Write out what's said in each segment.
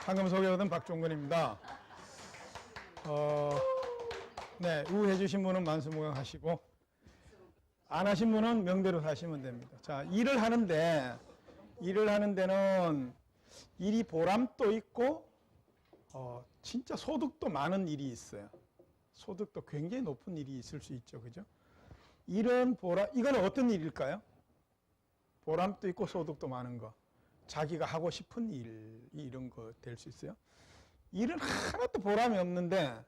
방금 소개받은 박종근입니다. 네, 우해 주신 분은 만수무강하시고 안 하신 분은 명대로 사시면 됩니다. 자, 일을 하는 데는 일이 보람도 있고 진짜 소득도 많은 일이 있어요. 소득도 굉장히 높은 일이 있을 수 있죠. 그죠? 이건 어떤 일일까요? 보람도 있고 소득도 많은 거. 자기가 하고 싶은 일, 이런 거 될 수 있어요. 일은 하나도 보람이 없는데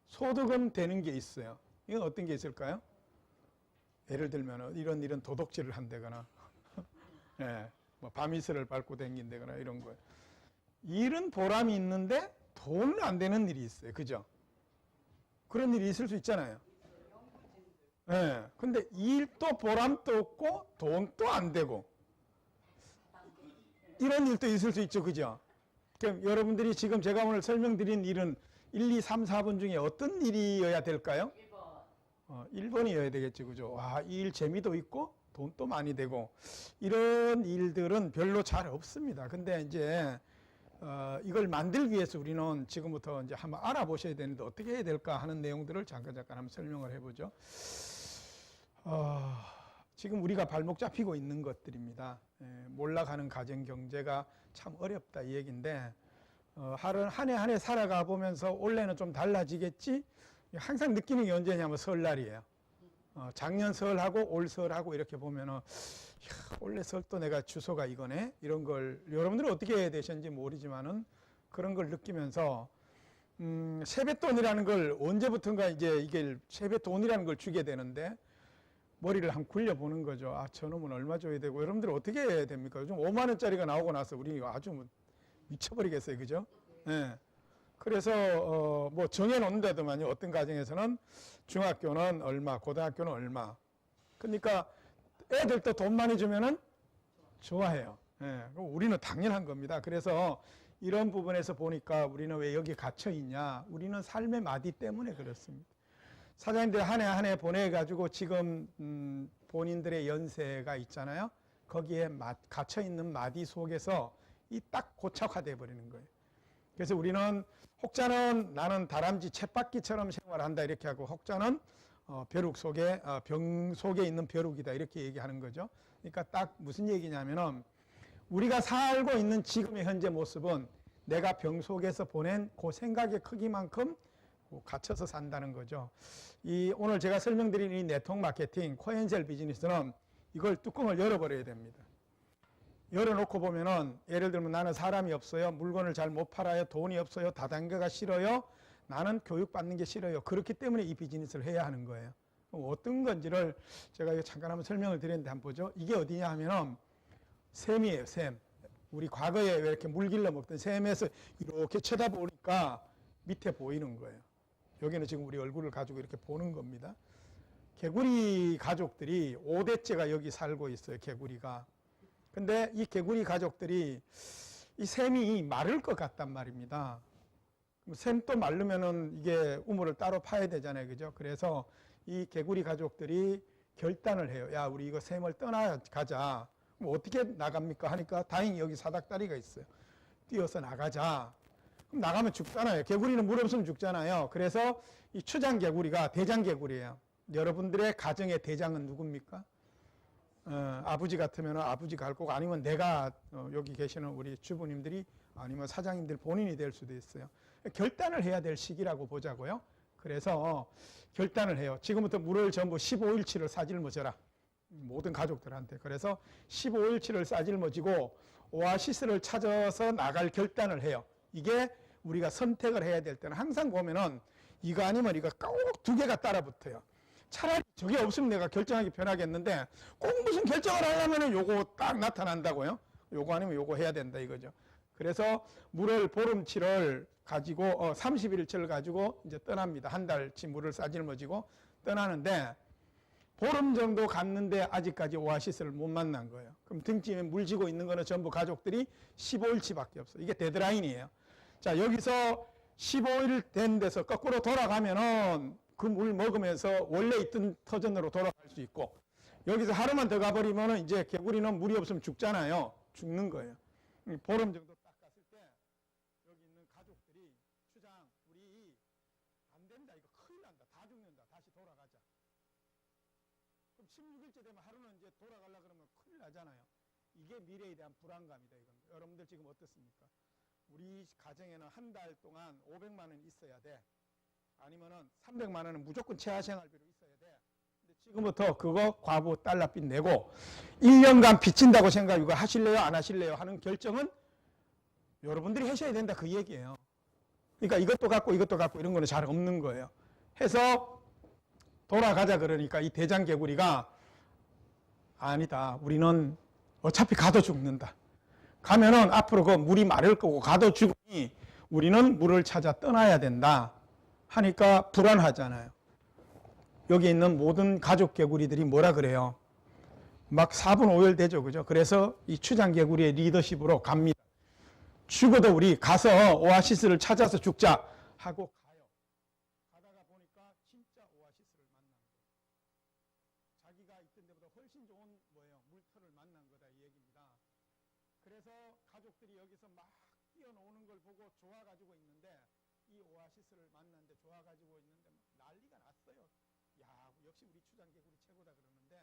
소득은 되는 게 있어요. 이건 어떤 게 있을까요? 예를 들면 이런 도둑질을 한다거나 예, 뭐 밤이슬을 밟고 다닌다거나 이런 거예요. 일은 보람이 있는데 돈은 안 되는 일이 있어요. 그죠? 그런 일이 있을 수 있잖아요. 예. 근데 일도 보람도 없고 돈도 안 되고 이런 일도 있을 수 있죠. 그죠? 그럼 여러분들이 지금 제가 오늘 설명드린 일은 1, 2, 3, 4번 중에 어떤 일이어야 될까요? 1번이어야 되겠죠. 그죠? 와, 이 일 재미도 있고 돈도 많이 되고 이런 일들은 별로 잘 없습니다. 근데 이제 이걸 만들기 위해서 우리는 지금부터 이제 한번 알아보셔야 되는데 어떻게 해야 될까 하는 내용들을 잠깐 한번 설명을 해보죠. 지금 우리가 발목 잡히고 있는 것들입니다. 몰락하는 가정 경제가 참 어렵다 이 얘기인데 한 해 한 해 살아가 보면서 올해는 좀 달라지겠지? 항상 느끼는 게 언제냐면 설날이에요. 작년 설하고 올 설하고 이렇게 보면은 올해 설도 내가 주소가 이거네? 이런 걸 여러분들은 어떻게 되셨는지 모르지만은 그런 걸 느끼면서 세뱃돈이라는 걸 언제부턴가 이제 이게 세뱃돈이라는 걸 주게 되는데 머리를 한번 굴려보는 거죠. 아, 저놈은 얼마 줘야 되고 여러분들 어떻게 해야 됩니까? 요즘 5만 원짜리가 나오고 나서 우리 아주 미쳐버리겠어요. 그죠? 예. 그래서 뭐 정해놓는다더만요. 어떤 가정에서는 중학교는 얼마, 고등학교는 얼마. 그러니까 애들도 돈 많이 주면은 좋아해요. 예. 우리는 당연한 겁니다. 그래서 이런 부분에서 보니까 우리는 왜 여기 갇혀 있냐? 우리는 삶의 마디 때문에 그렇습니다. 사장님들 한 해 한 해 보내가지고 지금 본인들의 연세가 있잖아요. 거기에 갇혀 있는 마디 속에서 이 딱 고착화돼 버리는 거예요. 그래서 우리는 혹자는 나는 다람쥐 쳇바퀴처럼 생활한다 이렇게 하고 혹자는 벼룩 속에 병 속에 있는 벼룩이다 이렇게 얘기하는 거죠. 그러니까 딱 무슨 얘기냐면은 우리가 살고 있는 지금의 현재 모습은 내가 병 속에서 보낸 그 생각의 크기만큼 갇혀서 산다는 거죠. 오늘 제가 설명드린 이 네트워크 마케팅, 코엔셀 비즈니스는 이걸 뚜껑을 열어버려야 됩니다. 열어놓고 보면은 예를 들면 나는 사람이 없어요. 물건을 잘 못 팔아요. 돈이 없어요. 다단계가 싫어요. 나는 교육받는 게 싫어요. 그렇기 때문에 이 비즈니스를 해야 하는 거예요. 어떤 건지를 제가 잠깐 한번 설명을 드렸는데 한번 보죠. 이게 어디냐 하면은 샘이에요. 샘. 우리 과거에 왜 이렇게 물길러 먹던 샘에서 이렇게 쳐다보니까 밑에 보이는 거예요. 여기는 지금 우리 얼굴을 가지고 이렇게 보는 겁니다. 개구리 가족들이 5대째가 여기 살고 있어요. 개구리가. 근데 이 개구리 가족들이 이 샘이 마를 것 같단 말입니다. 샘도 마르면은 이게 우물을 따로 파야 되잖아요. 그죠? 그래서 이 개구리 가족들이 결단을 해요. 야, 우리 이거 샘을 떠나가자. 그럼 어떻게 나갑니까? 하니까 다행히 여기 사닥다리가 있어요. 뛰어서 나가자. 그럼 나가면 죽잖아요. 개구리는 물 없으면 죽잖아요. 그래서 이 추장 개구리가 대장 개구리예요. 여러분들의 가정의 대장은 누굽니까? 아버지 같으면 아버지 갈 거고 아니면 내가 여기 계시는 우리 주부님들이 아니면 사장님들 본인이 될 수도 있어요. 결단을 해야 될 시기라고 보자고요. 그래서 결단을 해요. 지금부터 물을 전부 15일치를 싸질머져라. 모든 가족들한테. 그래서 15일치를 싸질머지고 오아시스를 찾아서 나갈 결단을 해요. 이게 우리가 선택을 해야 될 때는 항상 보면은 이거 아니면 이거 꼭 두 개가 따라 붙어요. 차라리 저게 없으면 내가 결정하기 편하겠는데 꼭 무슨 결정을 하려면은 요거 딱 나타난다고요. 요거 아니면 요거 해야 된다 이거죠. 그래서 물을 보름치를 가지고 30일치를 가지고 이제 떠납니다. 한 달치 물을 싸질머지고 떠나는데 보름 정도 갔는데 아직까지 오아시스를 못 만난 거예요. 그럼 등짐에 물 지고 있는 거는 전부 가족들이 15일치밖에 없어요. 이게 데드라인이에요. 자, 여기서 15일 된 데서 거꾸로 돌아가면은 그 물 먹으면서 원래 있던 터전으로 돌아갈 수 있고 여기서 하루만 더 가버리면은 이제 개구리는 물이 없으면 죽잖아요. 죽는 거예요. 보름 정도 딱 갔을 때 이게 미래에 대한 불안감이다. 이건. 여러분들 지금 어떻습니까? 우리 가정에는 한 달 동안 500만 원 있어야 돼. 아니면은 300만 원은 무조건 최하생활비로 있어야 돼. 근데 지금부터 그거 과부 달러빚 내고 1년간 빚진다고 생각 이거 하실래요? 안 하실래요? 하는 결정은 여러분들이 하셔야 된다. 그 얘기예요. 그러니까 이것도 갖고 이런 거는 잘 없는 거예요. 해서 돌아가자 그러니까 이 대장개구리가 아니다. 우리는 어차피 가도 죽는다. 가면은 앞으로 그 물이 마를 거고 가도 죽으니 우리는 물을 찾아 떠나야 된다. 하니까 불안하잖아요. 여기 있는 모든 가족 개구리들이 뭐라 그래요? 막 4분 5열 되죠. 그죠? 그래서 이 추장개구리의 리더십으로 갑니다. 죽어도 우리 가서 오아시스를 찾아서 죽자 하고 가요. 가다가 보니까 진짜 오아시스를 만난 거예요. 자기가 있던 데보다 훨씬 좋은 물터를 만난 거다 이 얘기입니다. 그래서 가족들이 여기서 막 뛰어노는 걸 보고 좋아가지고 있는데 이 오아시스를 만났는데 좋아가지고 있는데 난리가 났어요. 야, 역시 우리 추장개구리 최고다 그러는데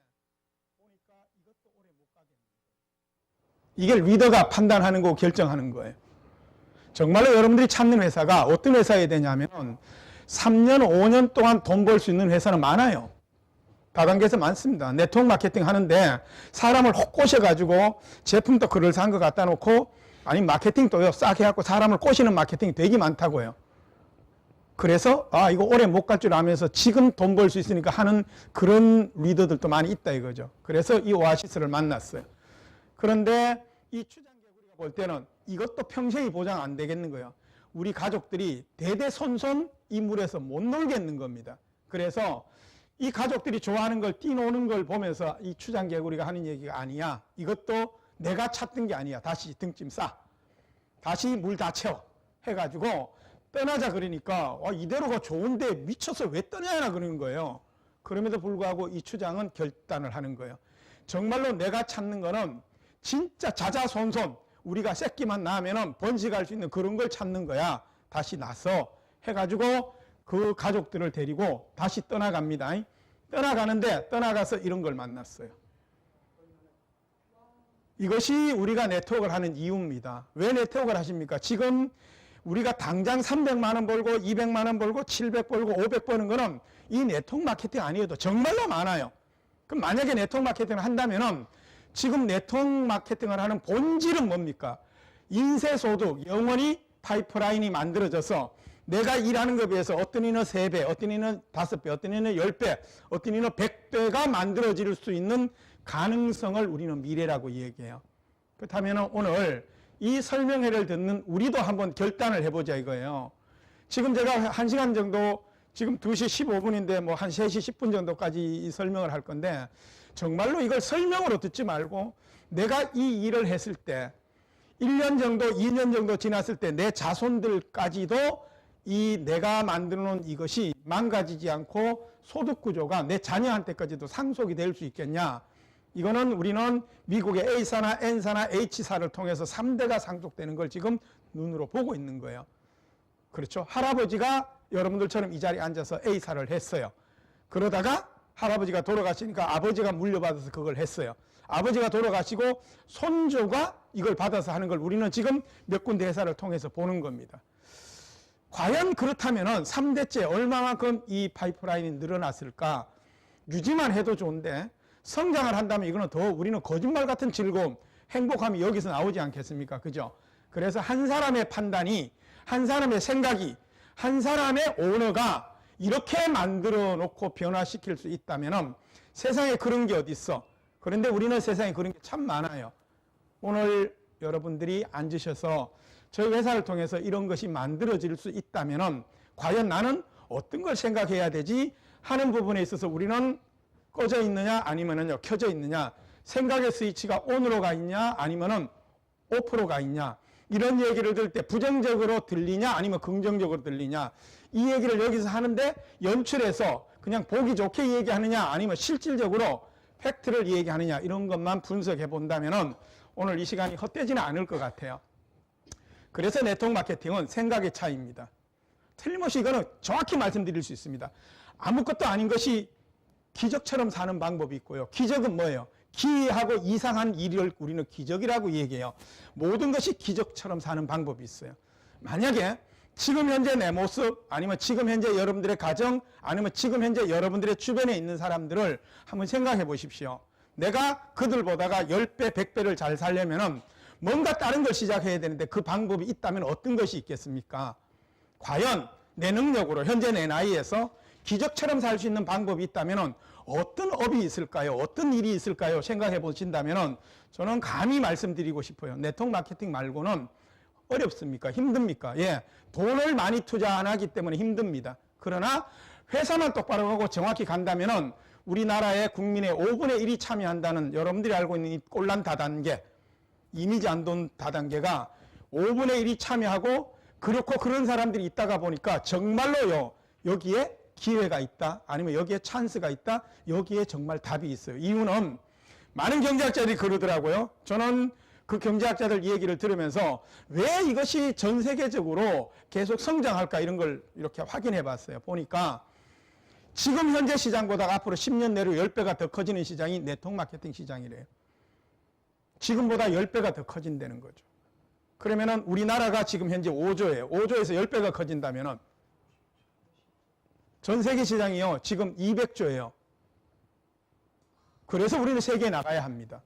보니까 이것도 오래 못 가겠는 거예요. 이게 리더가 판단하는 거고 결정하는 거예요. 정말로 여러분들이 찾는 회사가 어떤 회사여야 되냐면 3년, 5년 동안 돈 벌 수 있는 회사는 많아요. 다단계에서 많습니다. 네트워크 마케팅 하는데 사람을 혹 꼬셔가지고 제품도 그럴싸한 거 갖다 놓고 아니 마케팅도 싸게 해갖고 사람을 꼬시는 마케팅이 되게 많다고요. 그래서 이거 오래 못 갈 줄 알면서 지금 돈 벌 수 있으니까 하는 그런 리더들도 많이 있다 이거죠. 그래서 이 오아시스를 만났어요. 그런데 이 추장개구리가 볼 때는 이것도 평생이 보장 안 되겠는 거예요. 우리 가족들이 대대손손 이 물에서 못 놀겠는 겁니다. 그래서 이 가족들이 좋아하는 걸 뛰노는 걸 보면서 이 추장개구리가 하는 얘기가 아니야. 이것도 내가 찾던 게 아니야. 다시 등짐 싸. 다시 물 다 채워. 해가지고 떠나자 그러니까 이대로가 좋은데 미쳐서 왜 떠나야 그러는 거예요. 그럼에도 불구하고 이 추장은 결단을 하는 거예요. 정말로 내가 찾는 거는 진짜 자자손손 우리가 새끼만 낳으면 번식할 수 있는 그런 걸 찾는 거야. 다시 나서 해가지고 그 가족들을 데리고 다시 떠나갑니다. 떠나가는데 떠나가서 이런 걸 만났어요. 이것이 우리가 네트워크를 하는 이유입니다. 왜 네트워크를 하십니까? 지금 우리가 당장 300만 원 벌고 200만 원 벌고 700 벌고 500 버는 거는 이 네트워크 마케팅 아니어도 정말로 많아요. 그럼 만약에 네트워크 마케팅을 한다면은 지금 네트워크 마케팅을 하는 본질은 뭡니까? 인쇄소득, 영원히 파이프라인이 만들어져서 내가 일하는 것에 비해서 어떤 이는 3배, 어떤 이는 5배, 어떤 이는 10배, 어떤 이는 100배가 만들어질 수 있는 가능성을 우리는 미래라고 얘기해요. 그렇다면 오늘 이 설명회를 듣는 우리도 한번 결단을 해보자 이거예요. 지금 제가 1시간 정도, 지금 2시 15분인데 뭐 한 3시 10분 정도까지 이 설명을 할 건데 정말로 이걸 설명으로 듣지 말고 내가 이 일을 했을 때 1년 정도, 2년 정도 지났을 때 내 자손들까지도 이 내가 만들어 놓은 이것이 망가지지 않고 소득 구조가 내 자녀한테까지도 상속이 될 수 있겠냐. 이거는 우리는 미국의 A사나 N사나 H사를 통해서 3대가 상속되는 걸 지금 눈으로 보고 있는 거예요. 그렇죠. 할아버지가 여러분들처럼 이 자리에 앉아서 A사를 했어요. 그러다가 할아버지가 돌아가시니까 아버지가 물려받아서 그걸 했어요. 아버지가 돌아가시고 손주가 이걸 받아서 하는 걸 우리는 지금 몇 군데 회사를 통해서 보는 겁니다. 과연 그렇다면 3대째 얼마만큼 이 파이프라인이 늘어났을까? 유지만 해도 좋은데 성장을 한다면 이거는 더 우리는 거짓말 같은 즐거움, 행복함이 여기서 나오지 않겠습니까? 그죠? 그래서 한 사람의 판단이, 한 사람의 생각이, 한 사람의 오너가 이렇게 만들어 놓고 변화시킬 수 있다면 세상에 그런 게 어디 있어? 그런데 우리는 세상에 그런 게 참 많아요. 오늘 여러분들이 앉으셔서 저희 회사를 통해서 이런 것이 만들어질 수 있다면 과연 나는 어떤 걸 생각해야 되지 하는 부분에 있어서 우리는 꺼져 있느냐 아니면은요 켜져 있느냐, 생각의 스위치가 ON으로 가 있냐 아니면은 OFF로 가 있냐, 이런 얘기를 들을 때 부정적으로 들리냐 아니면 긍정적으로 들리냐, 이 얘기를 여기서 하는데 연출해서 그냥 보기 좋게 얘기하느냐 아니면 실질적으로 팩트를 얘기하느냐, 이런 것만 분석해 본다면은 오늘 이 시간이 헛되지는 않을 것 같아요. 그래서 네트워크 마케팅은 생각의 차이입니다. 틀림없이 이거는 정확히 말씀드릴 수 있습니다. 아무것도 아닌 것이 기적처럼 사는 방법이 있고요. 기적은 뭐예요? 기이하고 이상한 일을 우리는 기적이라고 얘기해요. 모든 것이 기적처럼 사는 방법이 있어요. 만약에 지금 현재 내 모습, 아니면 지금 현재 여러분들의 가정, 아니면 지금 현재 여러분들의 주변에 있는 사람들을 한번 생각해 보십시오. 내가 그들보다가 10배, 100배를 잘 살려면 뭔가 다른 걸 시작해야 되는데 그 방법이 있다면 어떤 것이 있겠습니까? 과연 내 능력으로 현재 내 나이에서 기적처럼 살 수 있는 방법이 있다면 어떤 업이 있을까요? 어떤 일이 있을까요? 생각해 보신다면 저는 감히 말씀드리고 싶어요. 네트워크 마케팅 말고는 어렵습니까? 힘듭니까? 예, 돈을 많이 투자 안 하기 때문에 힘듭니다. 그러나 회사만 똑바로 하고 정확히 간다면 우리나라의 국민의 5분의 1이 참여한다는 여러분들이 알고 있는 이 꼴란 다단계, 이미지 안돈 다단계가 5분의 1이 참여하고 그렇고 그런 사람들이 있다가 보니까 정말로요, 여기에 기회가 있다, 아니면 여기에 찬스가 있다, 여기에 정말 답이 있어요. 이유는 많은 경제학자들이 그러더라고요. 저는 그 경제학자들 얘기를 들으면서 왜 이것이 전 세계적으로 계속 성장할까 이런 걸 이렇게 확인해 봤어요. 보니까 지금 현재 시장보다 앞으로 10년 내로 10배가 더 커지는 시장이 네트워크 마케팅 시장이래요. 지금보다 10배가 더 커진다는 거죠. 그러면은 우리나라가 지금 현재 5조예요. 5조에서 10배가 커진다면은 전 세계 시장이요, 지금 200조예요. 그래서 우리는 세계에 나가야 합니다.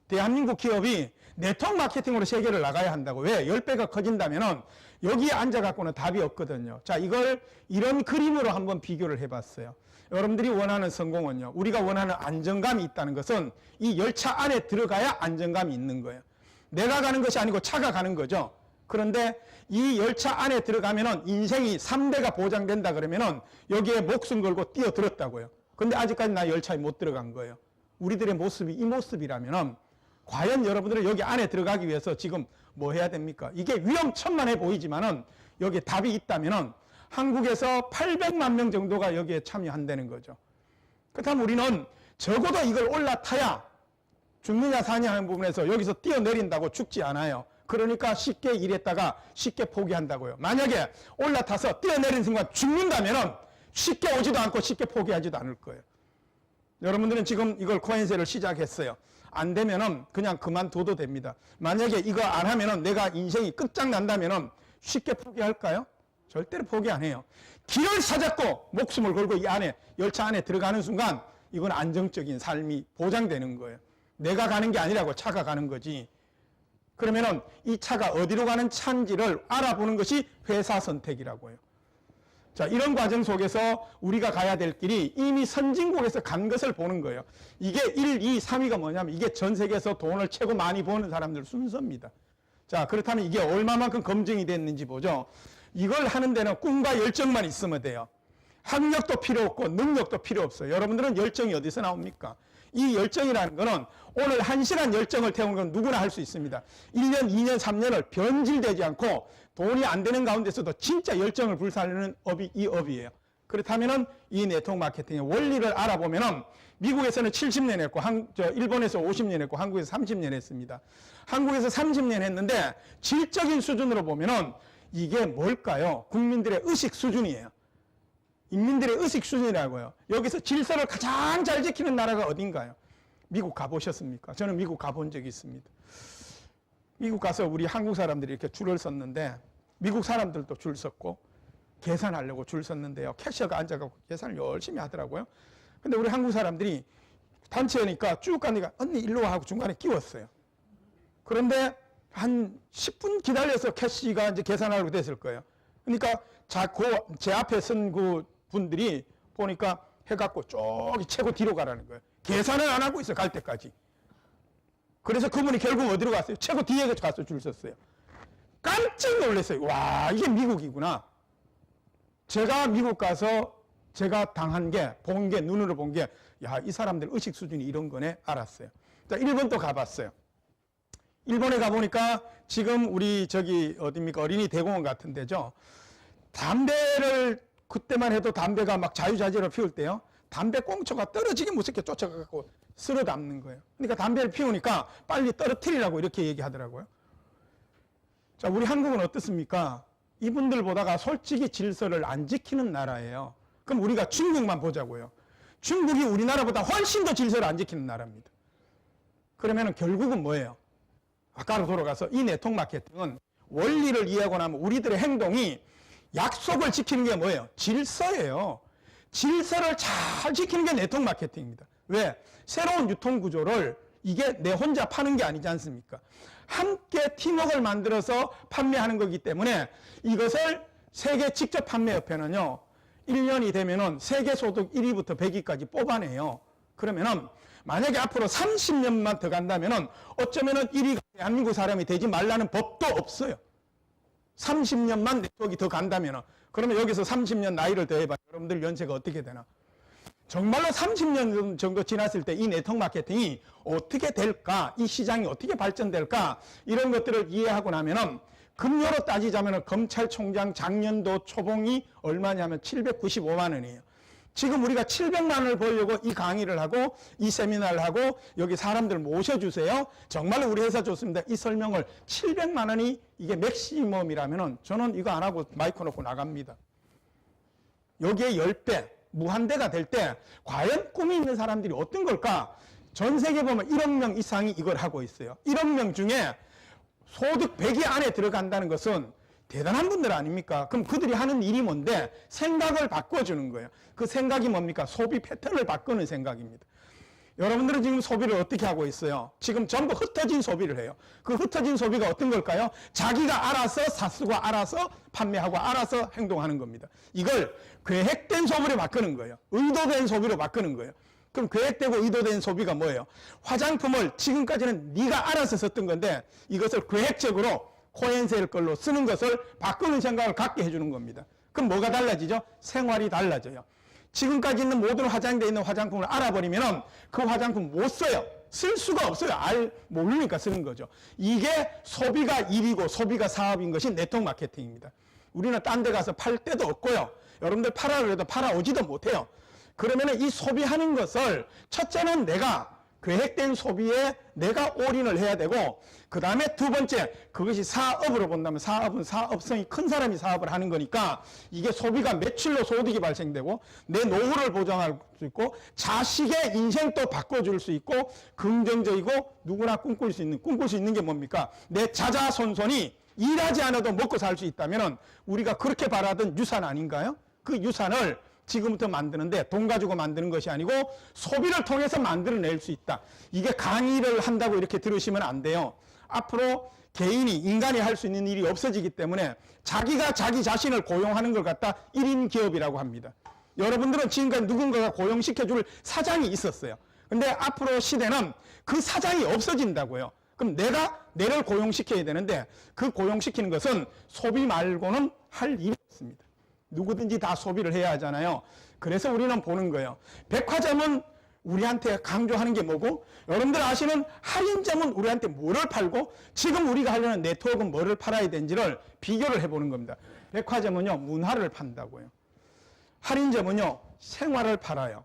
대한민국 기업이 네트워크 마케팅으로 세계를 나가야 한다고. 왜? 10배가 커진다면은 여기에 앉아갖고는 답이 없거든요. 자, 이걸 이런 그림으로 한번 비교를 해봤어요. 여러분들이 원하는 성공은요, 우리가 원하는 안정감이 있다는 것은 이 열차 안에 들어가야 안정감이 있는 거예요. 내가 가는 것이 아니고 차가 가는 거죠. 그런데 이 열차 안에 들어가면은 인생이 3대가 보장된다 그러면은 여기에 목숨 걸고 뛰어들었다고요. 근데 아직까지 나 열차에 못 들어간 거예요. 우리들의 모습이 이 모습이라면은 과연 여러분들은 여기 안에 들어가기 위해서 지금 뭐 해야 됩니까? 이게 위험천만해 보이지만은 여기에 답이 있다면은 한국에서 800만 명 정도가 여기에 참여한다는 거죠. 그렇다면 우리는 적어도 이걸 올라타야 죽느냐 사냐 하는 부분에서 여기서 뛰어내린다고 죽지 않아요. 그러니까 쉽게 일했다가 쉽게 포기한다고요. 만약에 올라타서 뛰어내린 순간 죽는다면은 쉽게 오지도 않고 쉽게 포기하지도 않을 거예요. 여러분들은 지금 이걸 코인세를 시작했어요. 안 되면은 그냥 그만둬도 됩니다. 만약에 이거 안 하면은 내가 인생이 끝장난다면은 쉽게 포기할까요? 절대로 포기 안 해요. 길을 찾았고 목숨을 걸고 이 안에, 열차 안에 들어가는 순간 이건 안정적인 삶이 보장되는 거예요. 내가 가는 게 아니라고 차가 가는 거지. 그러면은 이 차가 어디로 가는 차인지를 알아보는 것이 회사 선택이라고 해요. 자, 이런 과정 속에서 우리가 가야 될 길이 이미 선진국에서 간 것을 보는 거예요. 이게 1, 2, 3위가 뭐냐면 이게 전 세계에서 돈을 최고 많이 버는 사람들 순서입니다. 자, 그렇다면 이게 얼마만큼 검증이 됐는지 보죠. 이걸 하는 데는 꿈과 열정만 있으면 돼요. 학력도 필요 없고 능력도 필요 없어요. 여러분들은 열정이 어디서 나옵니까? 이 열정이라는 거는 오늘 1시간 열정을 태우는 건 누구나 할 수 있습니다. 1년, 2년, 3년을 변질되지 않고 돈이 안 되는 가운데서도 진짜 열정을 불살르는 업이 이 업이에요. 그렇다면은 이 네트워크 마케팅의 원리를 알아보면은 미국에서는 70년 했고, 일본에서 50년 했고, 한국에서 30년 했습니다. 한국에서 30년 했는데 질적인 수준으로 보면은 이게 뭘까요? 국민들의 의식 수준이에요. 인민들의 의식 수준이라고요. 여기서 질서를 가장 잘 지키는 나라가 어딘가요? 미국 가보셨습니까? 저는 미국 가본 적이 있습니다. 미국 가서 우리 한국 사람들이 이렇게 줄을 섰는데 미국 사람들도 줄 섰고 계산하려고 줄 섰는데요. 캐셔가 앉아가고 계산을 열심히 하더라고요. 근데 우리 한국 사람들이 단체니까 쭉 가니까 언니 일로 와 하고 중간에 끼웠어요. 그런데 한 10분 기다려서 캐시가 이제 계산하려고 됐을 거예요. 그러니까 제 앞에 선 그 분들이 보니까 해갖고 저기 최고 뒤로 가라는 거예요. 계산을 안 하고 있어, 갈 때까지. 그래서 그분이 결국 어디로 갔어요? 최고 뒤에 가서 줄 섰어요. 깜짝 놀랐어요. 와, 이게 미국이구나. 제가 미국 가서 제가 당한 게, 본 게, 눈으로 본 게, 야, 이 사람들 의식 수준이 이런 거네, 알았어요. 자, 일본도 가봤어요. 일본에 가보니까 지금 우리 저기 어딥니까? 어린이 대공원 같은 데죠. 담배를 그때만 해도 담배가 막 자유자재로 피울 때요. 담배 꽁초가 떨어지게 무섭게 쫓아가고 쓸어 담는 거예요. 그러니까 담배를 피우니까 빨리 떨어뜨리라고 이렇게 얘기하더라고요. 자, 우리 한국은 어떻습니까? 이분들 보다가 솔직히 질서를 안 지키는 나라예요. 그럼 우리가 중국만 보자고요. 중국이 우리나라보다 훨씬 더 질서를 안 지키는 나라입니다. 그러면 결국은 뭐예요? 아까로 돌아가서 이 네트워크 마케팅은 원리를 이해하고 나면 우리들의 행동이 약속을 지키는 게 뭐예요? 질서예요. 질서를 잘 지키는 게 네트워크 마케팅입니다. 왜? 새로운 유통 구조를 이게 내 혼자 파는 게 아니지 않습니까? 함께 팀워크를 만들어서 판매하는 거기 때문에 이것을 세계 직접 판매협회는요, 1년이 되면은 세계 소득 1위부터 100위까지 뽑아내요. 그러면은 만약에 앞으로 30년만 더 간다면은 어쩌면은 1위가 대한민국 사람이 되지 말라는 법도 없어요. 30년만 네트워크가 더 간다면은. 그러면 여기서 30년 나이를 더해봐. 여러분들 연세가 어떻게 되나? 정말로 30년 정도 지났을 때 이 네트워크 마케팅이 어떻게 될까? 이 시장이 어떻게 발전될까? 이런 것들을 이해하고 나면은 금요로 따지자면 검찰총장 작년도 초봉이 얼마냐면 795만 원이에요. 지금 우리가 700만 원을 벌려고 이 강의를 하고 이 세미나를 하고 여기 사람들 모셔주세요. 정말로 우리 회사 좋습니다. 이 설명을 700만 원이 이게 맥시멈이라면은 저는 이거 안 하고 마이크 놓고 나갑니다. 여기에 10배, 무한대가 될 때 과연 꿈이 있는 사람들이 어떤 걸까? 전 세계 보면 1억 명 이상이 이걸 하고 있어요. 1억 명 중에 소득 100위 안에 들어간다는 것은 대단한 분들 아닙니까? 그럼 그들이 하는 일이 뭔데? 생각을 바꿔주는 거예요. 그 생각이 뭡니까? 소비 패턴을 바꾸는 생각입니다. 여러분들은 지금 소비를 어떻게 하고 있어요? 지금 전부 흩어진 소비를 해요. 그 흩어진 소비가 어떤 걸까요? 자기가 알아서 사쓰고 알아서 판매하고 알아서 행동하는 겁니다. 이걸 계획된 소비로 바꾸는 거예요. 의도된 소비로 바꾸는 거예요. 그럼 계획되고 의도된 소비가 뭐예요? 화장품을 지금까지는 네가 알아서 썼던 건데 이것을 계획적으로 코엔셀 걸로 쓰는 것을 바꾸는 생각을 갖게 해주는 겁니다. 그럼 뭐가 달라지죠? 생활이 달라져요. 지금까지 있는 모든 화장대에 있는 화장품을 알아버리면 그 화장품 못 써요. 쓸 수가 없어요. 모르니까 쓰는 거죠. 이게 소비가 일이고 소비가 사업인 것이 네트워크 마케팅입니다. 우리는 딴 데 가서 팔 데도 없고요. 여러분들 팔아라 그래도 팔아오지도 못해요. 그러면 이 소비하는 것을 첫째는 내가 계획된 소비에 내가 올인을 해야 되고 그 다음에 두 번째 그것이 사업으로 본다면 사업은 사업성이 큰 사람이 사업을 하는 거니까 이게 소비가 매출로 소득이 발생되고 내 노후를 보장할 수 있고 자식의 인생도 바꿔줄 수 있고 긍정적이고 누구나 꿈꿀 수 있는 게 뭡니까? 내 자자손손이 일하지 않아도 먹고 살 수 있다면 우리가 그렇게 바라던 유산 아닌가요? 그 유산을 지금부터 만드는데 돈 가지고 만드는 것이 아니고 소비를 통해서 만들어낼 수 있다. 이게 강의를 한다고 이렇게 들으시면 안 돼요. 앞으로 개인이 인간이 할 수 있는 일이 없어지기 때문에 자기가 자기 자신을 고용하는 걸 갖다 1인 기업이라고 합니다. 여러분들은 지금까지 누군가가 고용시켜줄 사장이 있었어요. 근데 앞으로 시대는 그 사장이 없어진다고요. 그럼 내가 내를 고용시켜야 되는데 그 고용시키는 것은 소비 말고는 할 일이 없습니다. 누구든지 다 소비를 해야 하잖아요. 그래서 우리는 보는 거예요. 백화점은 우리한테 강조하는 게 뭐고 여러분들 아시는 할인점은 우리한테 뭐를 팔고 지금 우리가 하려는 네트워크는 뭐를 팔아야 되는지를 비교를 해보는 겁니다. 백화점은요 문화를 판다고요. 할인점은요 생활을 팔아요.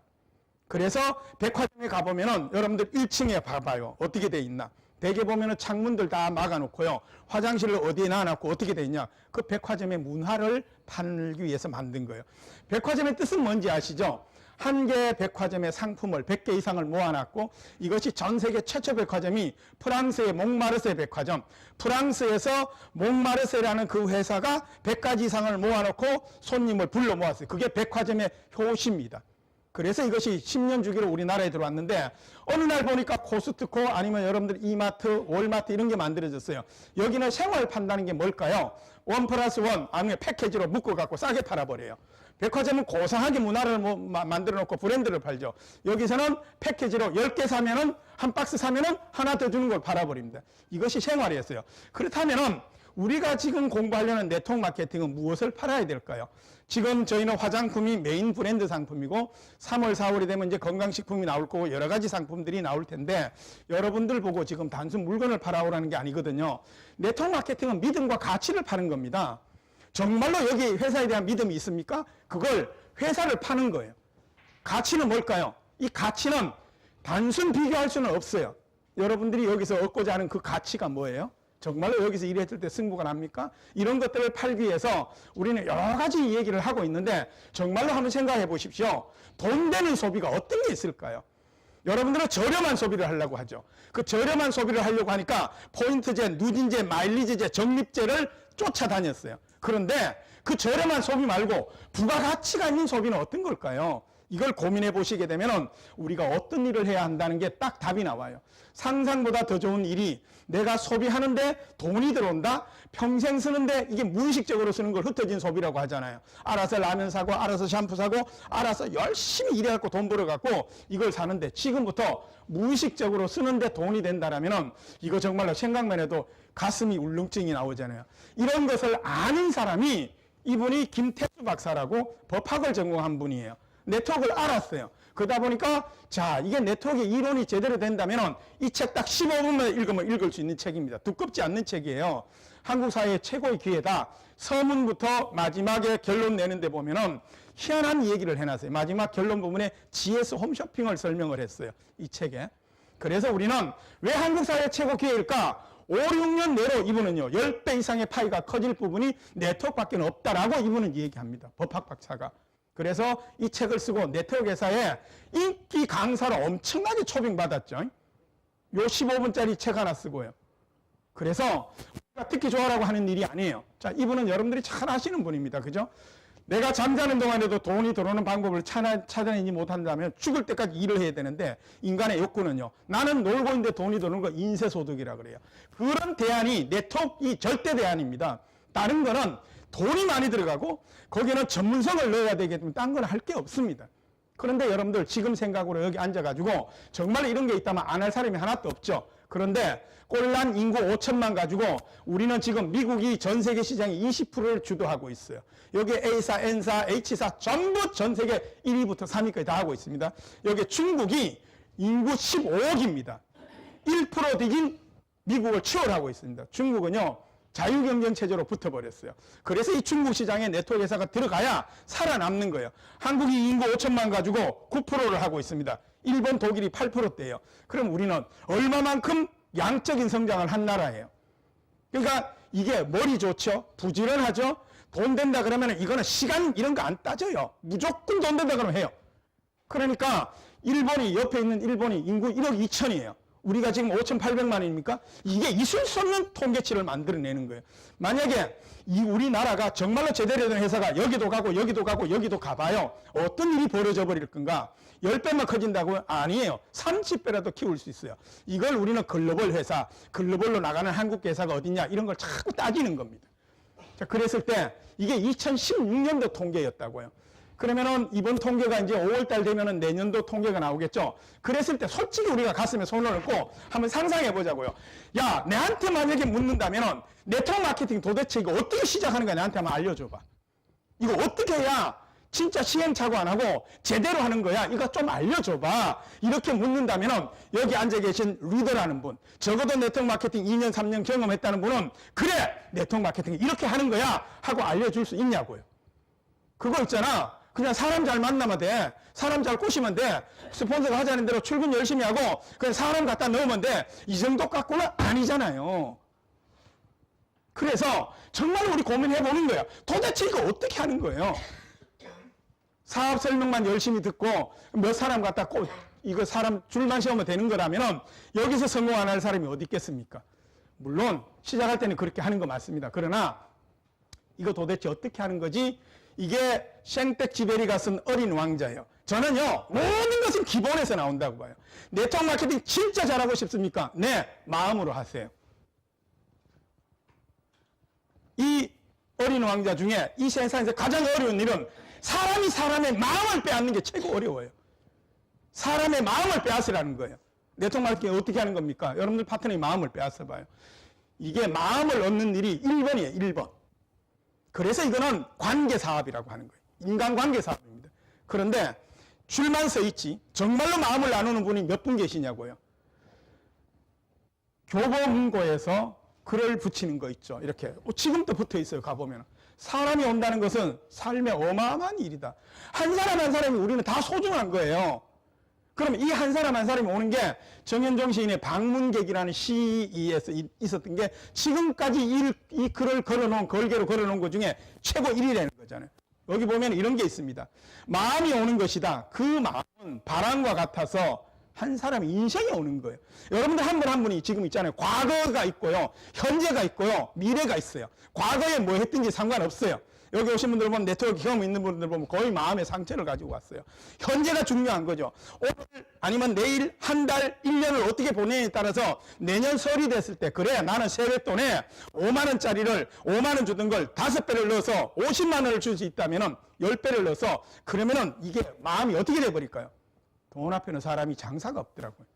그래서 백화점에 가보면은 여러분들 1층에 봐봐요. 어떻게 돼 있나. 대개 보면은 창문들 다 막아놓고요. 화장실을 어디에 놔놨고 어떻게 돼 있냐. 그 백화점의 문화를 팔기 위해서 만든 거예요. 백화점의 뜻은 뭔지 아시죠? 한 개의 백화점의 상품을 100개 이상을 모아놨고 이것이 전 세계 최초 백화점이 프랑스의 몽마르세 백화점. 프랑스에서 몽마르세라는 그 회사가 100가지 이상을 모아놓고 손님을 불러 모았어요. 그게 백화점의 효시입니다. 그래서 이것이 10년 주기로 우리나라에 들어왔는데 어느 날 보니까 코스트코 아니면 여러분들 이마트, 월마트 이런 게 만들어졌어요. 여기는 생활 판다는 게 뭘까요? 1+1 아니면 패키지로 묶어갖고 싸게 팔아버려요. 백화점은 고상하게 문화를 만들어 놓고 브랜드를 팔죠. 여기서는 패키지로 10개 사면은 한 박스 사면은 하나 더 주는 걸 팔아버립니다. 이것이 생활이었어요. 그렇다면은 우리가 지금 공부하려는 네트워크 마케팅은 무엇을 팔아야 될까요? 지금 저희는 화장품이 메인 브랜드 상품이고 3월, 4월이 되면 이제 건강식품이 나올 거고 여러 가지 상품들이 나올 텐데 여러분들 보고 지금 단순 물건을 팔아오라는 게 아니거든요. 네트워크 마케팅은 믿음과 가치를 파는 겁니다. 정말로 여기 회사에 대한 믿음이 있습니까? 그걸 회사를 파는 거예요. 가치는 뭘까요? 이 가치는 단순 비교할 수는 없어요. 여러분들이 여기서 얻고자 하는 그 가치가 뭐예요? 정말로 여기서 일했을 때 승부가 납니까? 이런 것들을 팔기 위해서 우리는 여러 가지 얘기를 하고 있는데 정말로 한번 생각해 보십시오. 돈 되는 소비가 어떤 게 있을까요? 여러분들은 저렴한 소비를 하려고 하죠. 그 저렴한 소비를 하려고 하니까 포인트제, 누진제, 마일리지제, 적립제를 쫓아다녔어요. 그런데 그 저렴한 소비 말고 부가가치가 있는 소비는 어떤 걸까요? 이걸 고민해 보시게 되면 우리가 어떤 일을 해야 한다는 게 딱 답이 나와요. 상상보다 더 좋은 일이 내가 소비하는데 돈이 들어온다? 평생 쓰는데 이게 무의식적으로 쓰는 걸 흩어진 소비라고 하잖아요. 알아서 라면 사고, 알아서 샴푸 사고, 알아서 열심히 일해갖고 돈 벌어갖고 이걸 사는데 지금부터 무의식적으로 쓰는데 돈이 된다라면 이거 정말로 생각만 해도 가슴이 울렁증이 나오잖아요. 이런 것을 아는 사람이 이분이 김태수 박사라고 법학을 전공한 분이에요. 네트워크를 알았어요. 그러다 보니까 자, 이게 네트워크 이론이 제대로 된다면 이 책 딱 15분만 읽으면 읽을 수 있는 책입니다. 두껍지 않는 책이에요. 한국 사회의 최고의 기회다. 서문부터 마지막에 결론 내는데 보면은 희한한 얘기를 해놨어요. 마지막 결론 부분에 GS 홈쇼핑을 설명을 했어요. 이 책에. 그래서 우리는 왜 한국 사회의 최고 기회일까? 5, 6년 내로 이분은요, 10배 이상의 파이가 커질 부분이 네트워크밖에 없다라고 이분은 얘기합니다. 법학 박사가. 그래서 이 책을 쓰고 네트워크 회사에 인기 강사로 엄청나게 초빙받았죠. 요 15분짜리 책 하나 쓰고요. 그래서 우리가 듣기 좋아라고 하는 일이 아니에요. 자, 이분은 여러분들이 잘 아시는 분입니다. 그죠? 내가 잠자는 동안에도 돈이 들어오는 방법을 찾아내지 못한다면 죽을 때까지 일을 해야 되는데 인간의 욕구는요. 나는 놀고 있는데 돈이 들어오는 거 인쇄소득이라 그래요. 그런 대안이 네트워크이 절대 대안입니다. 다른 거는 돈이 많이 들어가고 거기는 전문성을 넣어야 되기 때문에 딴 건 할 게 없습니다. 그런데 여러분들 지금 생각으로 여기 앉아가지고 정말 이런 게 있다면 안 할 사람이 하나도 없죠. 그런데 꼴난 인구 5천만 가지고 우리는 지금 미국이 전 세계 시장의 20%를 주도하고 있어요. 여기 A사, N사, H사 전부 전 세계 1위부터 3위까지 다 하고 있습니다. 여기 중국이 인구 15억입니다. 1% 뒤진 미국을 추월하고 있습니다. 중국은요. 자유경쟁체제로 붙어버렸어요. 그래서 이 중국 시장에 네트워크 회사가 들어가야 살아남는 거예요. 한국이 인구 5천만 가지고 9%를 하고 있습니다. 일본, 독일이 8%대예요. 그럼 우리는 얼마만큼 양적인 성장을 한 나라예요. 그러니까 이게 머리 좋죠? 부지런하죠? 돈 된다 그러면 이거는 시간 이런 거 안 따져요. 무조건 돈 된다 그러면 해요. 그러니까 일본이 옆에 있는 일본이 인구 1억 2천이에요. 우리가 지금 5,800만입니까? 이게 있을 수 없는 통계치를 만들어내는 거예요. 만약에 이 우리나라가 정말로 제대로 된 회사가 여기도 가고 여기도 가고 여기도 가봐요. 어떤 일이 벌어져 버릴 건가? 10배만 커진다고요? 아니에요. 30배라도 키울 수 있어요. 이걸 우리는 글로벌 회사, 글로벌로 나가는 한국 회사가 어디냐 이런 걸 자꾸 따지는 겁니다. 자, 그랬을 때 이게 2016년도 통계였다고요. 그러면은 이번 통계가 이제 5월달 되면은 내년도 통계가 나오겠죠. 그랬을 때 솔직히 우리가 가슴에 손을 얹고 한번 상상해 보자고요. 야, 내한테 만약에 묻는다면은 네트워크 마케팅 도대체 이거 어떻게 시작하는 거야? 내한테 한번 알려줘봐. 이거 어떻게 해야 진짜 시행착오 안 하고 제대로 하는 거야? 이거 좀 알려줘봐. 이렇게 묻는다면은 여기 앉아 계신 리더라는 분, 적어도 네트워크 마케팅 2년, 3년 경험했다는 분은 그래, 네트워크 마케팅 이렇게 하는 거야 하고 알려줄 수 있냐고요. 그거 있잖아. 그냥 사람 잘 만나면 돼. 사람 잘 꼬시면 돼. 스폰서가 하자는 대로 출근 열심히 하고 그냥 사람 갖다 넣으면 돼. 이 정도 갖고는 아니잖아요. 그래서 정말 우리 고민해보는 거야. 도대체 이거 어떻게 하는 거예요? 사업 설명만 열심히 듣고 몇 사람 갖다 꼭 이거 사람 줄만 세우면 되는 거라면 여기서 성공 안 할 사람이 어디 있겠습니까? 물론 시작할 때는 그렇게 하는 거 맞습니다. 그러나 이거 도대체 어떻게 하는 거지? 이게 생텍쥐베리가 쓴 어린 왕자예요. 저는요, 모든 것은 기본에서 나온다고 봐요. 네트워크 마케팅 진짜 잘하고 싶습니까? 네, 마음으로 하세요. 이 어린 왕자 중에 이 세상에서 가장 어려운 일은 사람이 사람의 마음을 빼앗는 게 최고 어려워요. 사람의 마음을 빼앗으라는 거예요. 네트워크 마케팅 어떻게 하는 겁니까? 여러분들 파트너의 마음을 빼앗아 봐요. 이게 마음을 얻는 일이 1번이에요, 1번. 그래서 이거는 관계사업이라고 하는 거예요. 인간관계 사업입니다. 그런데 줄만 서 있지 정말로 마음을 나누는 분이 몇 분 계시냐고요. 교보문고에서 글을 붙이는 거 있죠. 이렇게 지금도 붙어 있어요. 가보면 사람이 온다는 것은 삶의 어마어마한 일이다. 한 사람 한 사람이 우리는 다 소중한 거예요. 그럼 이 한 사람 한 사람이 오는 게 정현종 시인의 방문객이라는 시에서 있었던 게 지금까지 이 글을 걸어놓은 걸개로 걸어놓은 것 중에 최고 1위라는 거잖아요. 여기 보면 이런 게 있습니다. 마음이 오는 것이다. 그 마음은 바람과 같아서 한 사람의 인생이 오는 거예요. 여러분들 한 분 한 분이 지금 있잖아요. 과거가 있고요. 현재가 있고요. 미래가 있어요. 과거에 뭐 했든지 상관없어요. 여기 오신 분들 보면 네트워크 경험 있는 분들 보면 거의 마음의 상처를 가지고 왔어요. 현재가 중요한 거죠. 오늘 아니면 내일, 한 달, 1년을 어떻게 보내냐에 따라서 내년 설이 됐을 때 그래 나는 세뱃돈에 5만 원짜리를 5만 원 주던 걸 5배를 넣어서 50만 원을 줄 수 있다면 10배를 넣어서 그러면은 이게 마음이 어떻게 돼버릴까요? 돈 앞에는 사람이 장사가 없더라고요.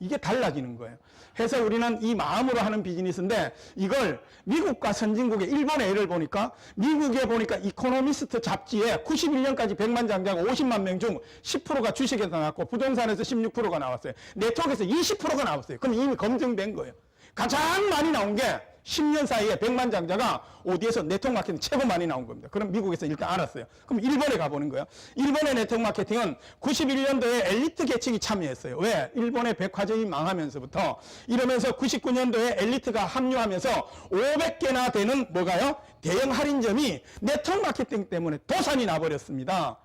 이게 달라지는 거예요. 해서 우리는 이 마음으로 하는 비즈니스인데 이걸 미국과 선진국의 일본의 예를 보니까 미국에 보니까 이코노미스트 잡지에 91년까지 100만 장자가 50만 명 중 10%가 주식에서 나왔고 부동산에서 16%가 나왔어요. 네트워크에서 20%가 나왔어요. 그럼 이미 검증된 거예요. 가장 많이 나온 게 10년 사이에 100만 장자가 어디에서 네트워크 마케팅 최고 많이 나온 겁니다. 그럼 미국에서 일단 알았어요. 그럼 일본에 가보는 거예요. 일본의 네트워크 마케팅은 91년도에 엘리트 계층이 참여했어요. 왜? 일본의 백화점이 망하면서부터 이러면서 99년도에 엘리트가 합류하면서 500개나 되는 뭐가요? 대형 할인점이 네트워크 마케팅 때문에 도산이 나버렸습니다.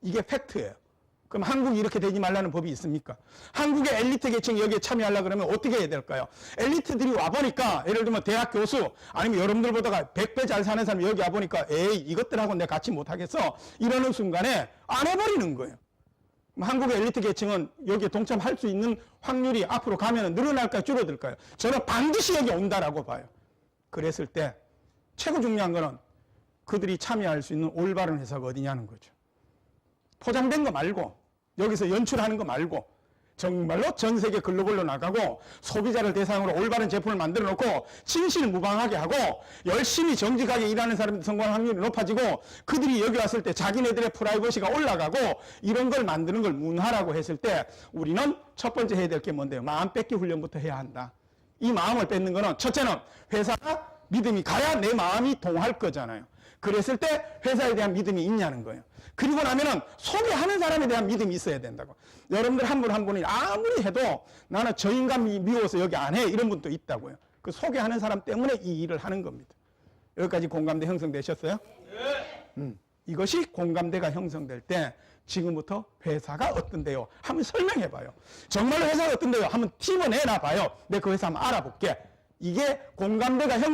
이게 팩트예요. 그럼 한국이 이렇게 되지 말라는 법이 있습니까? 한국의 엘리트 계층이 여기에 참여하려고 그러면 어떻게 해야 될까요? 엘리트들이 와보니까 예를 들면 대학 교수 아니면 여러분들보다가 100배 잘 사는 사람이 여기 와보니까 에이 이것들하고 내가 같이 못하겠어 이러는 순간에 안 해버리는 거예요. 그럼 한국의 엘리트 계층은 여기에 동참할 수 있는 확률이 앞으로 가면 늘어날까요? 줄어들까요? 저는 반드시 여기 온다라고 봐요. 그랬을 때 최고 중요한 거는 그들이 참여할 수 있는 올바른 회사가 어디냐는 거죠. 포장된 거 말고 여기서 연출하는 거 말고 정말로 전 세계 글로벌로 나가고 소비자를 대상으로 올바른 제품을 만들어 놓고 진실무방하게 하고 열심히 정직하게 일하는 사람들 성공할 확률이 높아지고 그들이 여기 왔을 때 자기네들의 프라이버시가 올라가고 이런 걸 만드는 걸 문화라고 했을 때 우리는 첫 번째 해야 될 게 뭔데요? 마음 뺏기 훈련부터 해야 한다. 이 마음을 뺏는 거는 첫째는 회사가 믿음이 가야 내 마음이 동할 거잖아요. 그랬을 때 회사에 대한 믿음이 있냐는 거예요. 그리고 나면은 소개하는 사람에 대한 믿음이 있어야 된다고. 여러분들 한 분 한 분이 아무리 해도 나는 저 인간이 미워서 여기 안 해 이런 분도 있다고요. 그 소개하는 사람 때문에 이 일을 하는 겁니다. 여기까지 공감대 형성되셨어요? 네. 이것이 공감대가 형성될 때 지금부터 회사가 어떤데요? 한번 설명해 봐요. 정말로 회사가 어떤데요? 한번 팀을 내놔 봐요. 내가 그 회사 한번 알아볼게. 이게 공감대가 형성